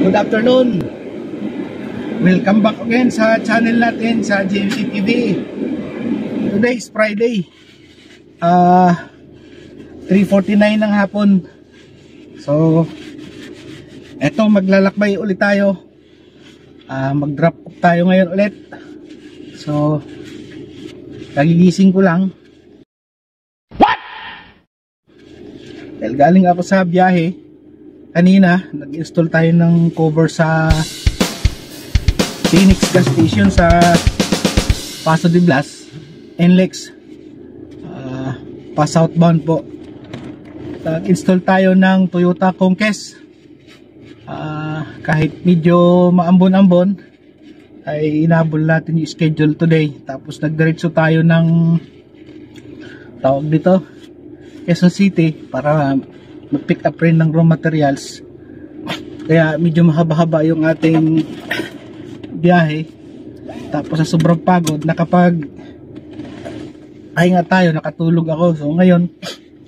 Good afternoon. Welcome back again sa channel natin sa JMC TV. Today is Friday. 3:49 ng hapon. So, eto maglalakbay ulit tayo. Mag-drop off tayo ngayon ulit. So, kagigising ko lang. What? Dahil galing ako sa biyahe. Kanina, nag-install tayo ng cover sa Phoenix gas station sa Paso de Blas, NLEX, pa southbound po. Nag-install tayo ng Toyota Conquest. Kahit medyo maambon-ambon, ay inabol natin yung schedule today. Tapos nagdiretso tayo ng tawag dito, Quezon City, para mag-pick up rin ng raw materials. Kaya medyo mahaba-haba yung ating biyahe. Tapos sa sobrang pagod, pahinga tayo, nakatulog ako. So ngayon,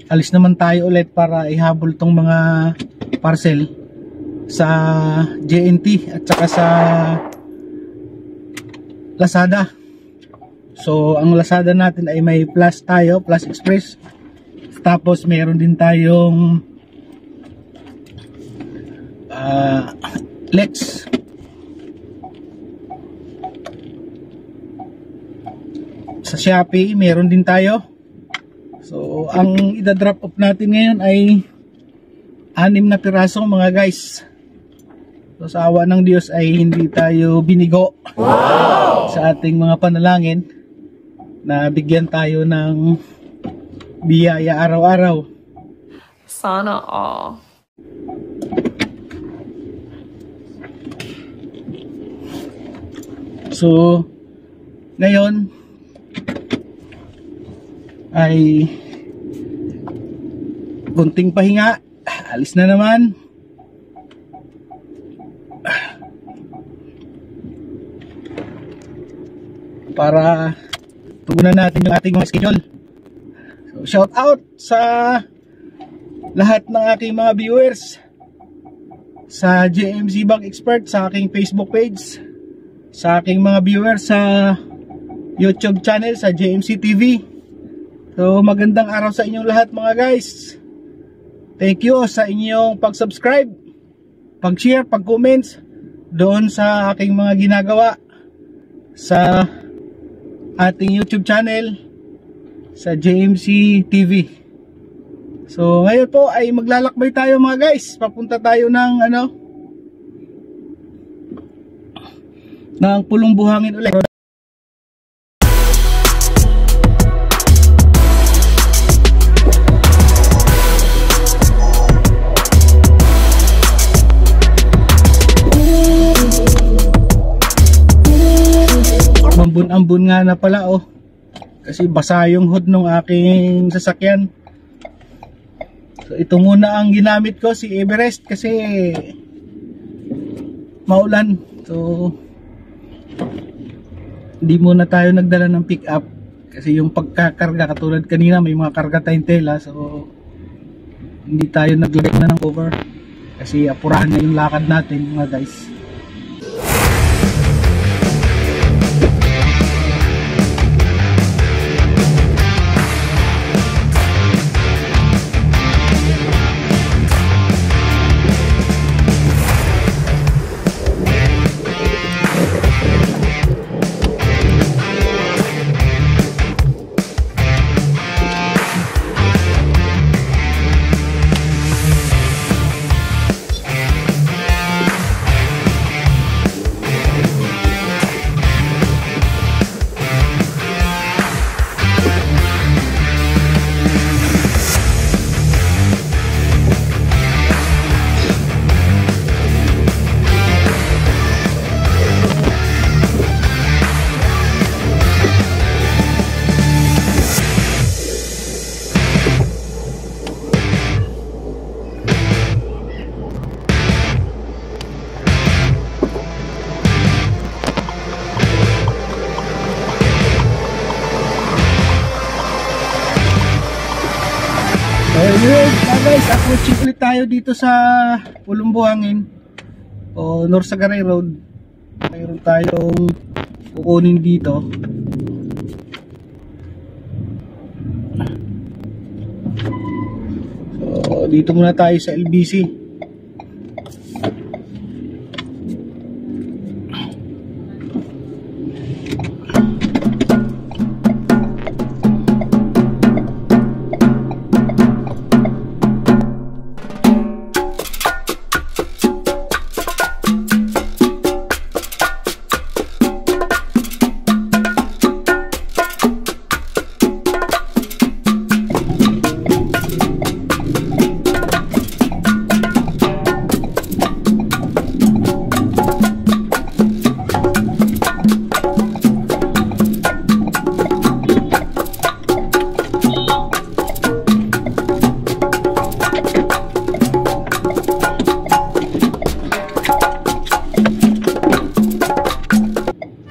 alis naman tayo ulit para ihabol tong mga parcel sa JNT at saka sa Lazada. So ang Lazada natin ay may Plus tayo, Plus Express. Tapos meron din tayong Lex. Sa Shopee meron din tayo. So ang ida-drop off natin ngayon ay 6 na piraso mga guys. So sa awa ng Diyos ay hindi tayo binigo. Wow! Sa ating mga panalangin na bigyan tayo ng biyaya araw-araw. Sana all. So ngayon ay kunting pahinga, alis na naman. Para tugunan natin yung ating mga schedule. So, shout out sa lahat ng aking mga viewers sa JMC Bank Expert, sa aking Facebook page, sa aking mga viewers sa YouTube channel, sa JMC TV. So magandang araw sa inyong lahat mga guys. Thank you sa inyong pag-subscribe, pag-share, pag-comments doon sa aking mga ginagawa sa ating YouTube channel, sa JMC TV. So ngayon po ay maglalakbay tayo mga guys. Papunta tayo ng ng Pulong Buhangin ulit. Ambon nga na pala kasi basa yung hood ng aking sasakyan. So ito muna ang ginamit ko, si Everest, kasi maulan. So hindi muna tayo nagdala ng pick up kasi yung pagkakarga katulad kanina may mga karga tayong tela, so hindi tayo naglagay na ng cover kasi apurahan na yung lakad natin mga guys. Ayun guys, approaching ulit tayo dito sa Pulong Buhangin o Norsagaray Road. Mayroon tayong kukunin dito. So dito muna tayo sa LBC.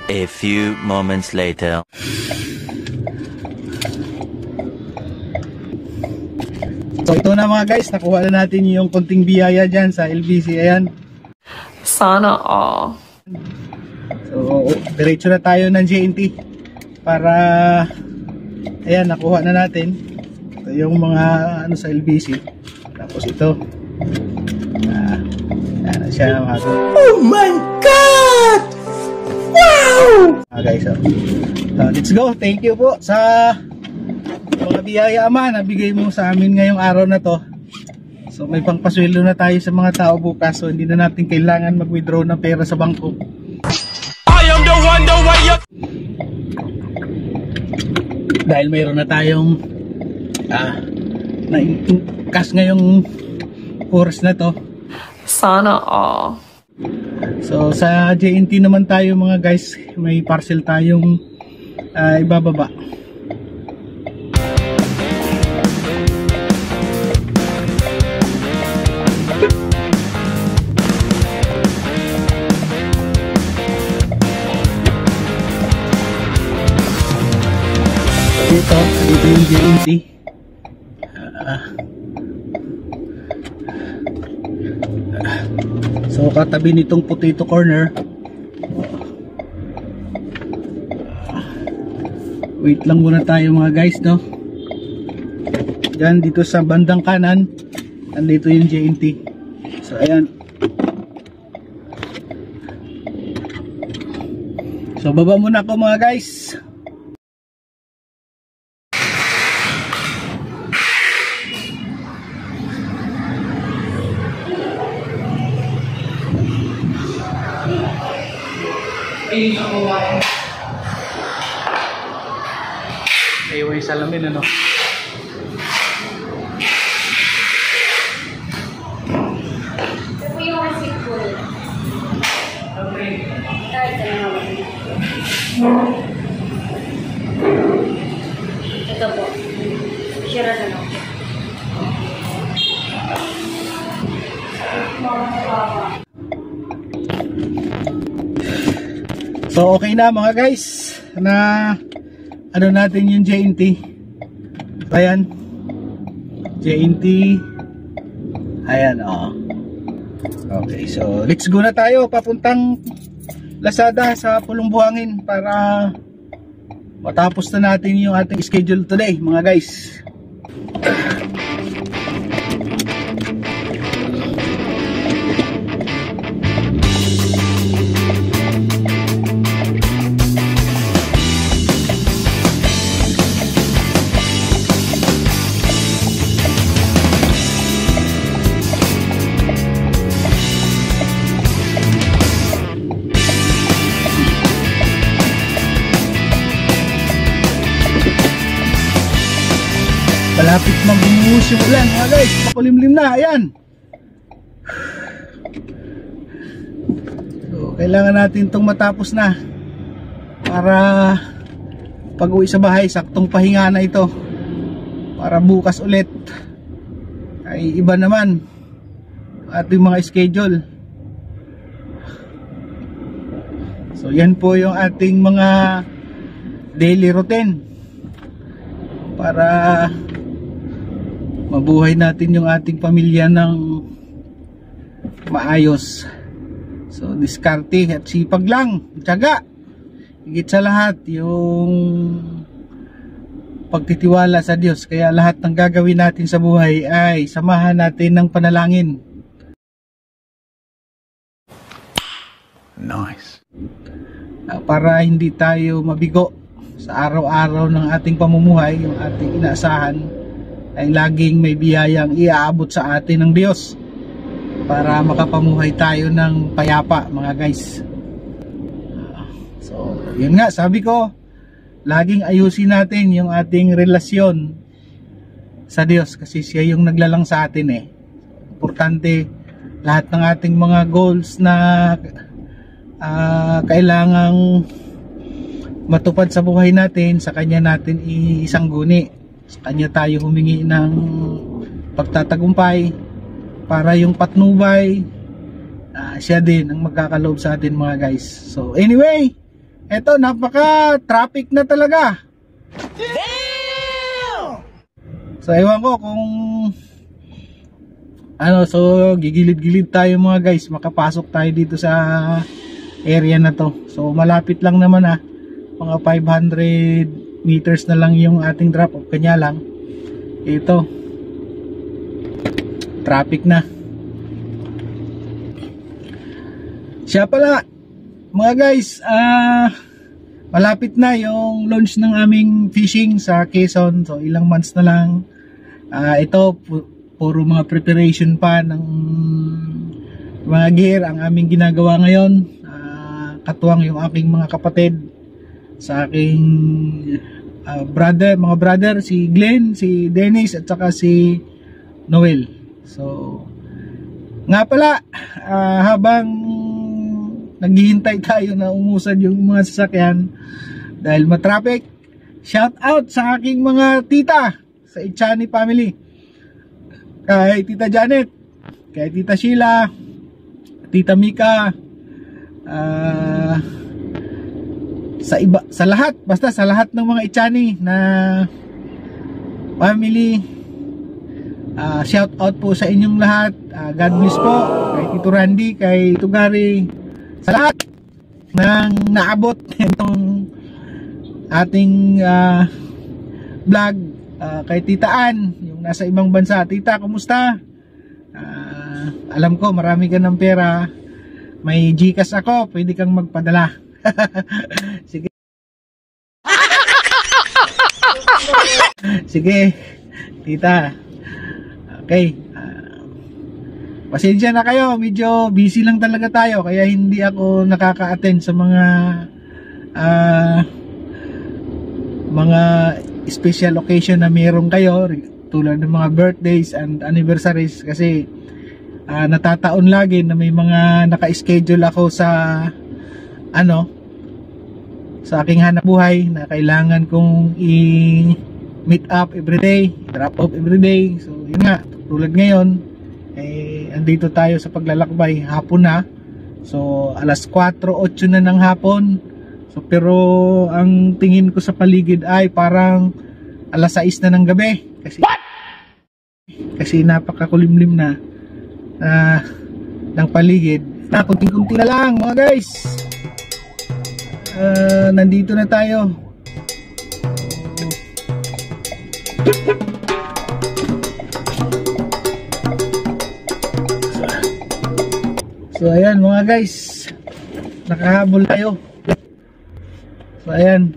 A few moments later. So ito na mga guys, nakuha na natin yung konting biyaya dyan sa LBC. Ayan. Sana all. So diretso na tayo ng JNT para ayan, nakuha na natin. Ito yung mga ano sa LBC. Tapos ito. Ayan na siya mga guys. Oh my God! Wow! Guys, so let's go. Thank you po sa mga biyaya Ama na bigay mo sa amin ngayong araw na to. So may pangpasweldo na tayo sa mga tao bukas, so hindi na natin kailangan mag-withdraw ng pera sa bangko. I am the one, the way you... Dahil mayroon na tayong cash ngayong oras na to. Sana all. So sa JNT naman tayo mga guys, may parcel tayong ibababa. Dito yung JNT. So katabi nitong potato corner. Wait lang muna tayo mga guys, no. Diyan dito sa bandang kanan, andito yung JNT. So ayan. So baba muna ako mga guys. Ayaw yung salamin, ano? Ito po yung receipt po. Okay. Kahit na naman. Ito po. Sira na lang. So okay na mga guys, na ano natin yung JNT. Ayan, JNT. Ayan, oh. Okay, so let's go na tayo papuntang Lazada sa Pulong Buhangin para matapos na natin yung ating schedule today mga guys. Malapit mag-umuhos yung ulan mga guys, makulimlim na, ayan. So, kailangan natin itong matapos na para pag uwi sa bahay, saktong pahinga na ito para bukas ulit ay iba naman ating mga schedule. So yan po yung ating mga daily routine para mabuhay natin yung ating pamilya ng maayos. So diskarte at sipag lang, tiyaga. Higit sa lahat yung pagtitiwala sa Diyos. Kaya lahat ng gagawin natin sa buhay ay samahan natin ng panalangin. Nice. Para hindi tayo mabigo sa araw-araw ng ating pamumuhay, yung ating inaasahan ay laging may biyayang iaabot sa atin ng Diyos para makapamuhay tayo ng payapa mga guys. So yun nga, sabi ko, laging ayusin natin yung ating relasyon sa Diyos kasi siya yung naglalang sa atin eh. Importante lahat ng ating mga goals na kailangang matupad sa buhay natin, sa Kanya natin isangguni. Sa Kanya tayo humingi ng pagtatagumpay para yung patnubay siya din ang magkakaloob sa atin mga guys. So anyway, eto napaka traffic na talaga. Damn! So ewan ko kung ano, so gigilid-gilid tayo mga guys, makapasok tayo dito sa area na to. So malapit lang naman mga 500 meters na lang yung ating drop off, kanya lang ito traffic na. Siya pala mga guys, malapit na yung launch ng aming fishing sa Quezon. So ilang months na lang. Ito puro mga preparation pa ng mga gear ang aming ginagawa ngayon. Katuwang yung aking mga kapatid sa aking mga brother, si Glenn, si Dennis at saka si Noel. So nga pala, habang naghihintay tayo na umusad yung mga sasakyan dahil matraffic, shout out sa aking mga tita sa Ichani family, kay Tita Janet, kay Tita Sheila, Tita Mika, sa lahat, basta sa lahat ng mga Ichani na family, shout out po sa inyong lahat. God bless po kay Tito Randy, kay Tito Gary, sa lahat ng naabot itong ating vlog. Kay Tita Ann, yung nasa ibang bansa, Tita, kumusta? Alam ko marami ka ng pera, may GCash ako, pwede kang magpadala. Sige. Sige, Tita. Okay. Pasensya na kayo, medyo busy lang talaga tayo kaya hindi ako nakaka-attend sa mga special occasion na meron kayo tulad ng mga birthdays and anniversaries kasi natataon lagi na may mga naka-schedule ako sa sa aking hanap buhay na kailangan kong i-meet up everyday, drop off everyday. So yun nga, tulad ngayon andito tayo sa paglalakbay, hapon na. So alas 4:08 na ng hapon, So, pero ang tingin ko sa paligid ay parang alas 6 na ng gabi. Kasi napakakulimlim na ng paligid. Kunting-kunti na lang mga guys. Nandito na tayo. So ayan mga guys, nakahabol tayo. So ayan.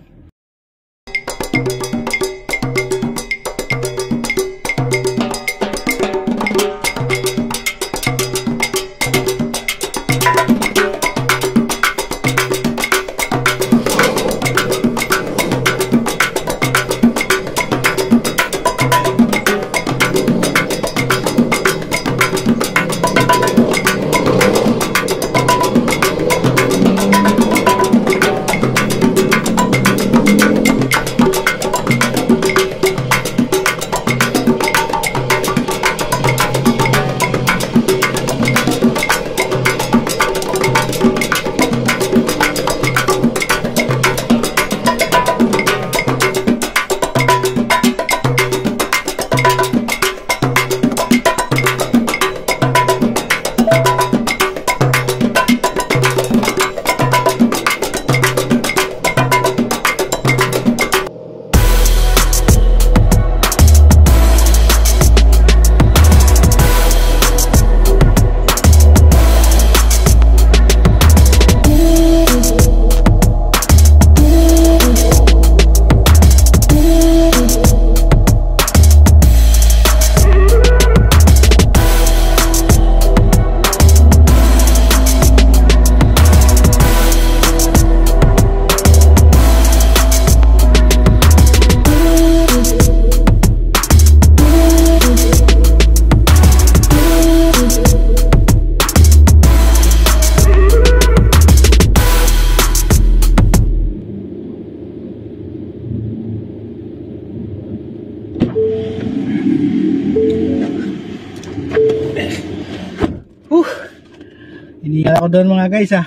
Inigal ako doon mga guys ah.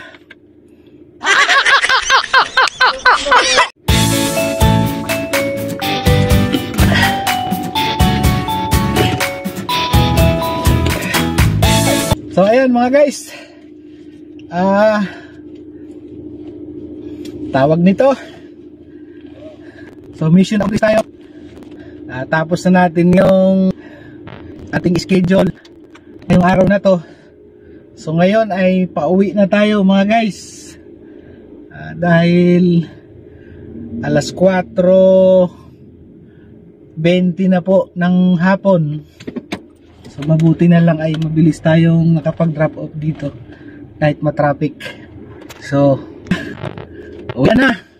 So ayan mga guys, tawag nito, so mission accomplished tayo. Tapos na natin yung ating schedule ngayong araw na to. So ngayon ay pauwi na tayo mga guys, dahil alas 4:20 na po ng hapon. So mabuti na lang ay mabilis tayong nakapag-drop off dito kahit ma-traffic. So uwi na.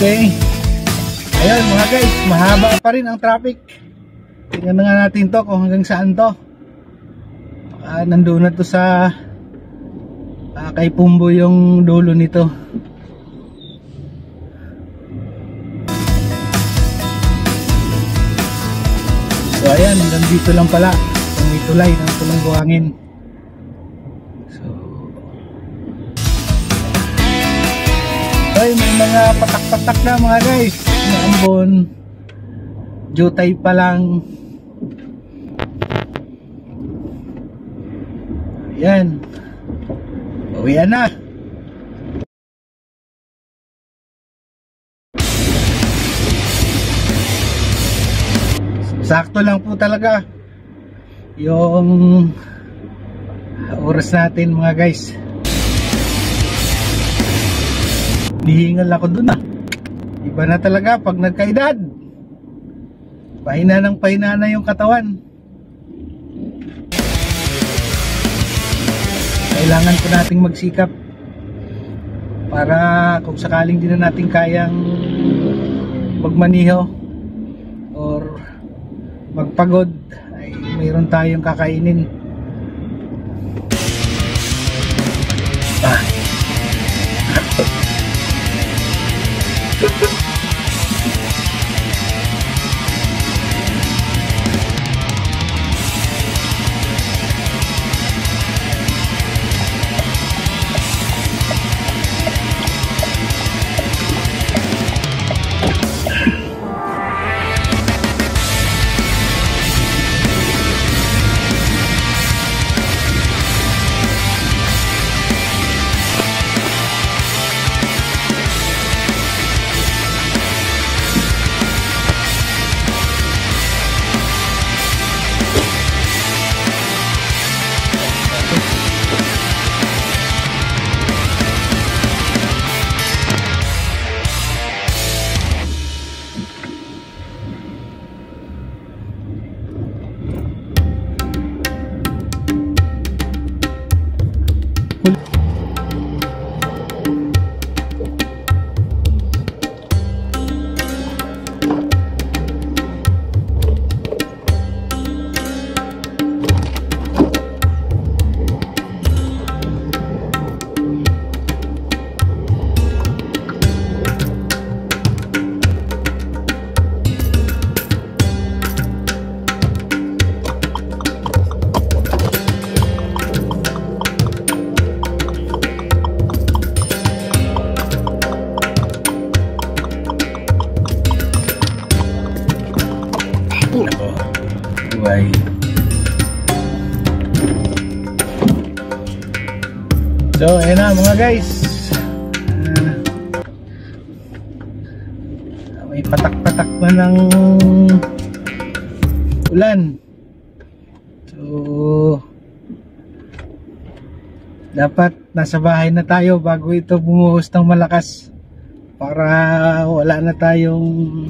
Okay. Ayun mga guys, mahaba pa rin ang traffic. Tingnan na nga natin to kung hanggang saan to. Nandun na to sa kay Pumbo yung dulo nito. So ayan, hanggang dito lang pala yung may tulay ng tulang buhangin. So ay, may mga patak-patak na mga guys na ambon. Jutay pa lang. Ayan. Uwian na. Sakto lang po talaga yung oras natin mga guys. Nihingal ako dun ah. Iba na talaga pag nagkaedad. Pahina ng pahina na yung katawan. Kailangan po nating magsikap para kung sakaling din na natin kayang magmaniho or magpagod ay mayroon tayong kakainin. buhay. So ayan na mga guys, may patak-patak na ng ulan. So dapat nasa bahay na tayo bago ito bumuhos ng malakas, para wala na tayong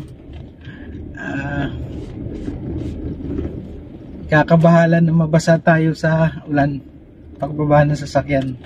kakabahalan na mabasa tayo sa ulan pagbaba ng sasakyan.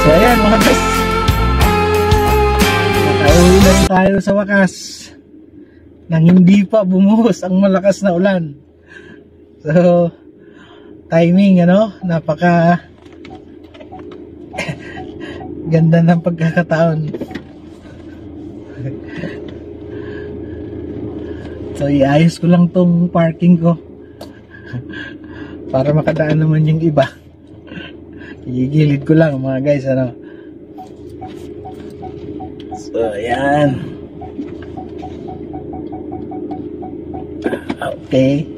So ayan mga guys, nakauwi na tayo sa wakas nang hindi pa bumuhos ang malakas na ulan. So timing, ano, napaka ganda ng pagkakataon. So iayos ko lang tong parking ko para makadaan naman yung iba. Igigilid ko lang mga guys, ano. So ayan. Okay.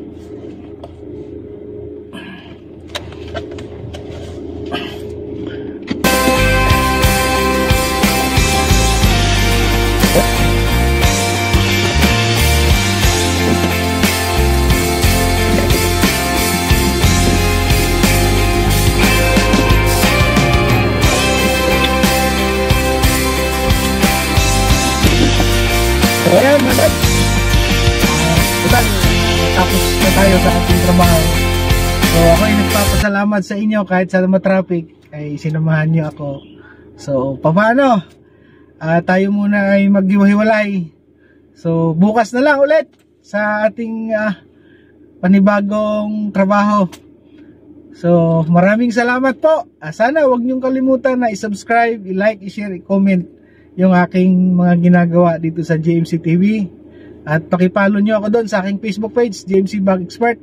So ayan mga guys, tapos na tayo sa ating trabaho. So ako ay nagpapasalamat sa inyo kahit sa traffic ay sinamahan nyo ako. So paano, tayo muna ay maghiwa-hiwalay. So bukas na lang ulit sa ating panibagong trabaho. So maraming salamat po. Sana wag nyong kalimutan na i-subscribe, i-like, i-share, i-comment yung aking mga ginagawa dito sa JMC TV. At pakipollow nyo ako doon sa aking Facebook page, JMC Bag Expert.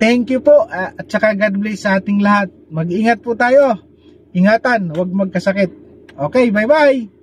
Thank you po, at saka God bless sa ating lahat. Mag-ingat po tayo. Ingatan, huwag magkasakit. Okay, bye-bye!